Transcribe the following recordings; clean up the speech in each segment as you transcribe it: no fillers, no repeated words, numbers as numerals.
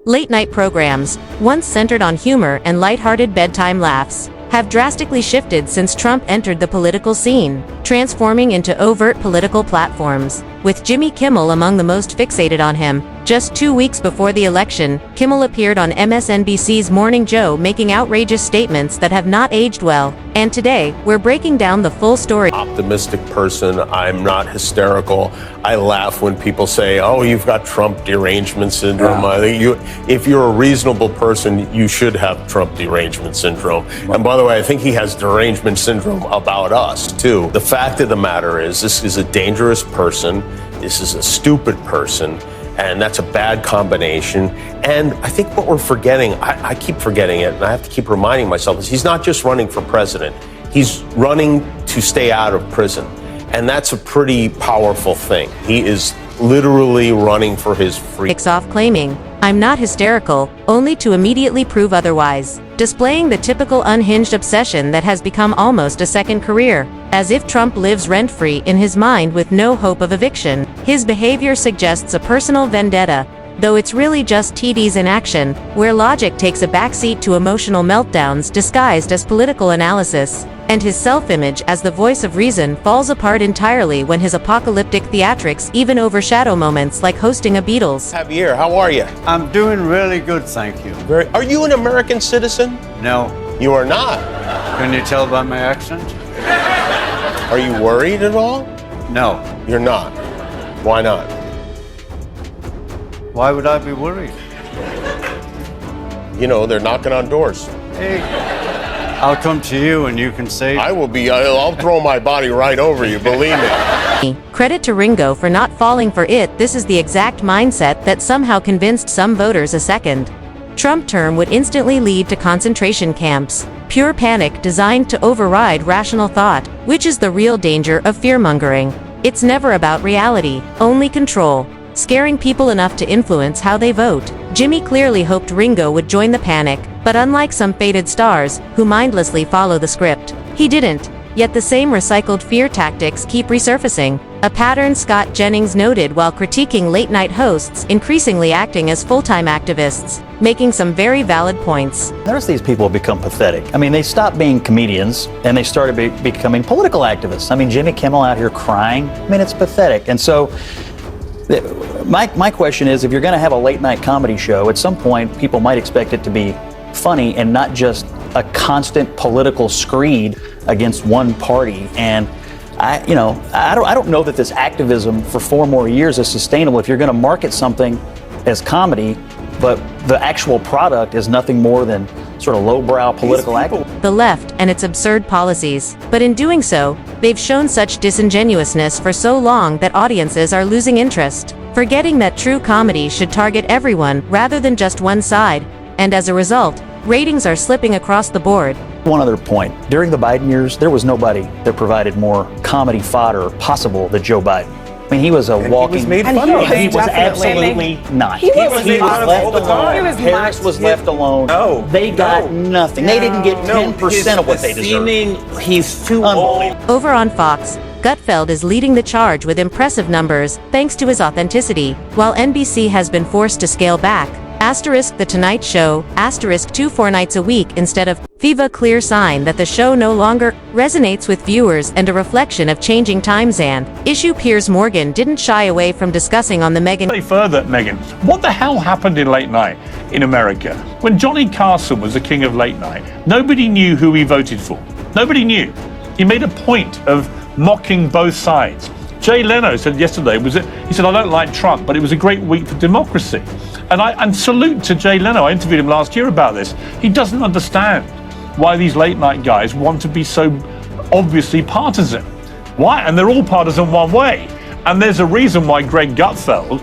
Late-night programs, once centered on humor and lighthearted bedtime laughs, have drastically shifted since Trump entered the political scene, transforming into overt political platforms, with Jimmy Kimmel among the most fixated on him. Just 2 weeks before the election, Kimmel appeared on MSNBC's Morning Joe making outrageous statements that have not aged well. And today, we're breaking down the full story. Optimistic person. I'm not hysterical. I laugh when people say, oh, you've got Trump derangement syndrome. Yeah. I think if you're a reasonable person, you should have Trump derangement syndrome. And by the way, I think he has derangement syndrome about us, too. The fact of the matter is, this is a dangerous person. This is a stupid person. And that's a bad combination. And I think what we're forgetting, I keep forgetting it, and I have to keep reminding myself, is he's not just running for president. He's running to stay out of prison. And that's a pretty powerful thing. He is literally running for his freedom. Kicks off claiming, "I'm not hysterical," only to immediately prove otherwise, displaying the typical unhinged obsession that has become almost a second career. As if Trump lives rent-free in his mind with no hope of eviction. His behavior suggests a personal vendetta, though it's really just TDs in action, where logic takes a backseat to emotional meltdowns disguised as political analysis. And his self-image as the voice of reason falls apart entirely when his apocalyptic theatrics even overshadow moments like hosting a Beatles. Javier, how are you? I'm doing really good, thank you. Are you an American citizen? No. You are not. Can you tell by my accent? Are you worried at all? No. You're not. Why not? Why would I be worried? You know, they're knocking on doors. Hey, I'll come to you and you can say... I'll throw my body right over you, believe me. Credit to Ringo for not falling for it. This is the exact mindset that somehow convinced some voters a second Trump term would instantly lead to concentration camps. Pure panic designed to override rational thought, which is the real danger of fear-mongering. It's never about reality, only control, scaring people enough to influence how they vote. Jimmy clearly hoped Ringo would join the panic, but unlike some fated stars, who mindlessly follow the script, he didn't. Yet the same recycled fear tactics keep resurfacing, a pattern Scott Jennings noted while critiquing late-night hosts increasingly acting as full-time activists, making some very valid points. Notice these people have become pathetic. I mean, they stopped being comedians and they started becoming political activists. I mean, Jimmy Kimmel out here crying. I mean, it's pathetic. And so my question is, if you're going to have a late-night comedy show, at some point people might expect it to be funny and not just a constant political screed against one party. And I don't know that this activism for 4 more years is sustainable if you're going to market something as comedy, but the actual product is nothing more than sort of lowbrow political activism. The left and its absurd policies. But in doing so, they've shown such disingenuousness for so long that audiences are losing interest, forgetting that true comedy should target everyone rather than just one side. And as a result, ratings are slipping across the board. One other point. During the Biden years, there was nobody that provided more comedy fodder possible than Joe Biden. I mean, he was a walking... He was made fun of. He was absolutely not. He was left alone. Harris was left alone. No. They got nothing. They didn't get 10% of what they deserved. He's too old. Over on Fox, Gutfeld is leading the charge with impressive numbers, thanks to his authenticity, while NBC has been forced to scale back. *The Tonight Show, *2 4 nights a week instead of Viva, clear sign that the show no longer resonates with viewers and a reflection of changing times. And issue Piers Morgan didn't shy away from discussing on the Megyn. Further, Megyn, what the hell happened in late night in America? When Johnny Carson was the king of late night, nobody knew who he voted for. Nobody knew. He made a point of mocking both sides. Jay Leno said yesterday, he said, I don't like Trump, but it was a great week for democracy. And salute to Jay Leno. I interviewed him last year about this. He doesn't understand why these late night guys want to be so obviously partisan. Why? And they're all partisan one way. And there's a reason why Greg Gutfeld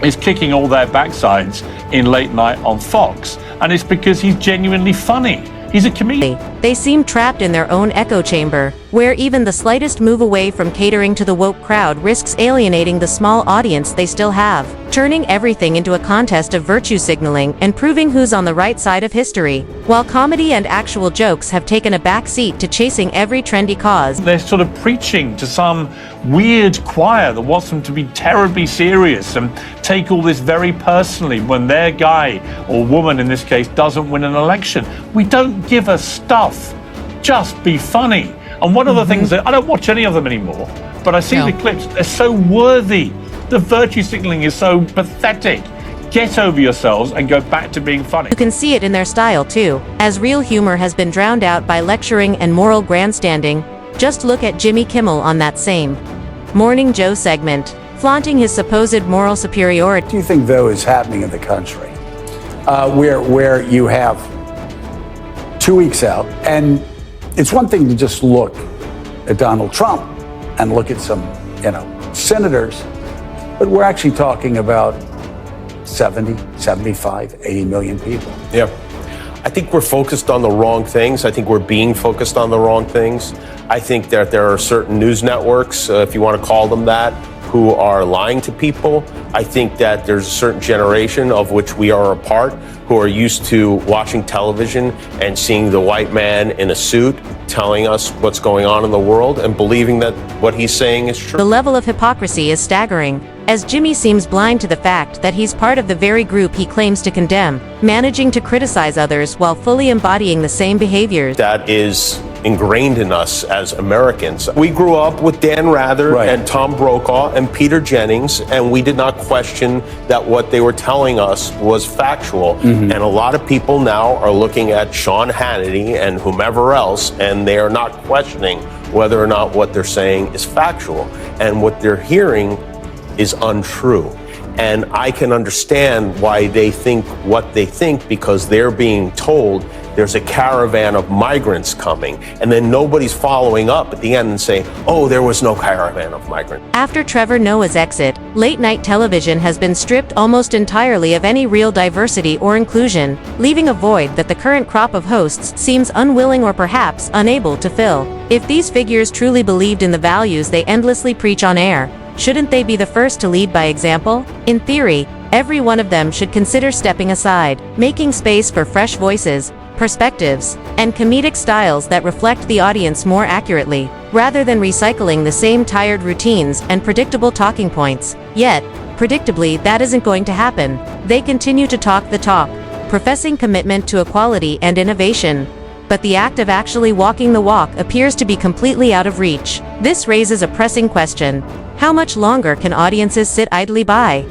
is kicking all their backsides in late night on Fox. And it's because he's genuinely funny. He's a comedian. They seem trapped in their own echo chamber, where even the slightest move away from catering to the woke crowd risks alienating the small audience they still have, turning everything into a contest of virtue signaling and proving who's on the right side of history, while comedy and actual jokes have taken a back seat to chasing every trendy cause. They're sort of preaching to some weird choir that wants them to be terribly serious and take all this very personally when their guy, or woman in this case, doesn't win an election. We don't give a stuff. Just be funny. And one of the things that I don't watch any of them anymore, but I see the clips, they're so worthy. The virtue signaling is so pathetic. Get over yourselves and go back to being funny. You can see it in their style too, as real humor has been drowned out by lecturing and moral grandstanding. Just look at Jimmy Kimmel on that same Morning Joe segment, flaunting his supposed moral superiority. What do you think, though, is happening in the country where you have 2 weeks out, and it's one thing to just look at Donald Trump and look at some, senators, but we're actually talking about 70, 75, 80 million people. Yeah. I think we're focused on the wrong things. I think we're being focused on the wrong things. I think that there are certain news networks, if you want to call them that, who are lying to people. I think that there's a certain generation of which we are a part who are used to watching television and seeing the white man in a suit telling us what's going on in the world and believing that what he's saying is true. The level of hypocrisy is staggering, as Jimmy seems blind to the fact that he's part of the very group he claims to condemn, managing to criticize others while fully embodying the same behaviors. That is ingrained in us as Americans. We grew up with Dan Rather and Tom Brokaw and Peter Jennings, and we did not question that what they were telling us was factual. And a lot of people now are looking at Sean Hannity and whomever else, and they are not questioning whether or not what they're saying is factual. And what they're hearing is untrue. And I can understand why they think what they think, because they're being told there's a caravan of migrants coming, and then nobody's following up at the end and saying, oh, there was no caravan of migrants. After Trevor Noah's exit, late-night television has been stripped almost entirely of any real diversity or inclusion, leaving a void that the current crop of hosts seems unwilling or perhaps unable to fill. If these figures truly believed in the values they endlessly preach on air, shouldn't they be the first to lead by example? In theory, every one of them should consider stepping aside, making space for fresh voices, perspectives, and comedic styles that reflect the audience more accurately, rather than recycling the same tired routines and predictable talking points. Yet, predictably, that isn't going to happen. They continue to talk the talk, professing commitment to equality and innovation, but the act of actually walking the walk appears to be completely out of reach. This raises a pressing question. How much longer can audiences sit idly by,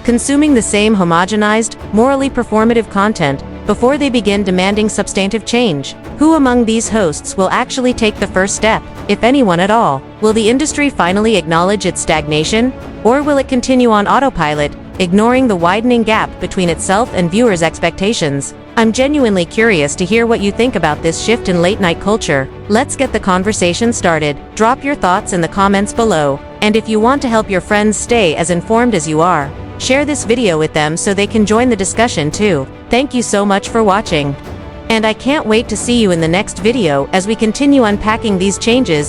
consuming the same homogenized, morally performative content, before they begin demanding substantive change? Who among these hosts will actually take the first step, if anyone at all? Will the industry finally acknowledge its stagnation, or will it continue on autopilot, ignoring the widening gap between itself and viewers' expectations? I'm genuinely curious to hear what you think about this shift in late-night culture. Let's get the conversation started. Drop your thoughts in the comments below, and if you want to help your friends stay as informed as you are, share this video with them so they can join the discussion too. Thank you so much for watching. And I can't wait to see you in the next video as we continue unpacking these changes